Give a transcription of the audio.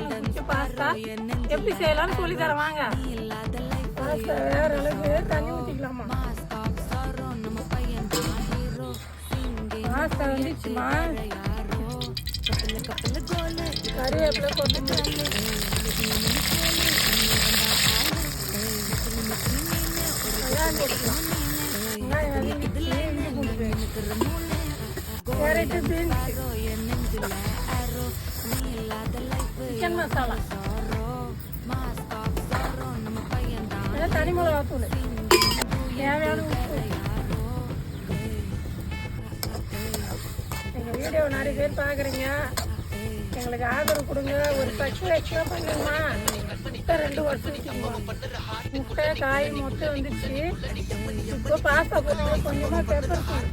குச்சி பாஸ்தா எப்படி செய்யலாம்னு சொல்லி தரேன் வாங்க. பாஸ்தா வேற அளவுக்கு தண்ணி ஊற்றிக்கலாமா. பாஸ்தா வந்துச்சுமா. கறிவேப்பிலை கொத்தமல்லி கேரட்டு பீன்ஸ் சிக்கன் மசாலா தனி மிளகாத்தூள் தேவையான உப்பு. எங்கள் வீடியோ நிறைய பேர் பார்க்குறீங்க, எங்களுக்கு ஆதரவு கொடுங்க. ஒரு சப்ஸ்கிரைப் பண்ணுங்கம்மா. முட்டை 2 வருஷம் முட்டை காய் மொத்தம் வந்துச்சு. இப்போ பாஸ்தா போட்டு கொஞ்சமாக பெப்பர் தூள்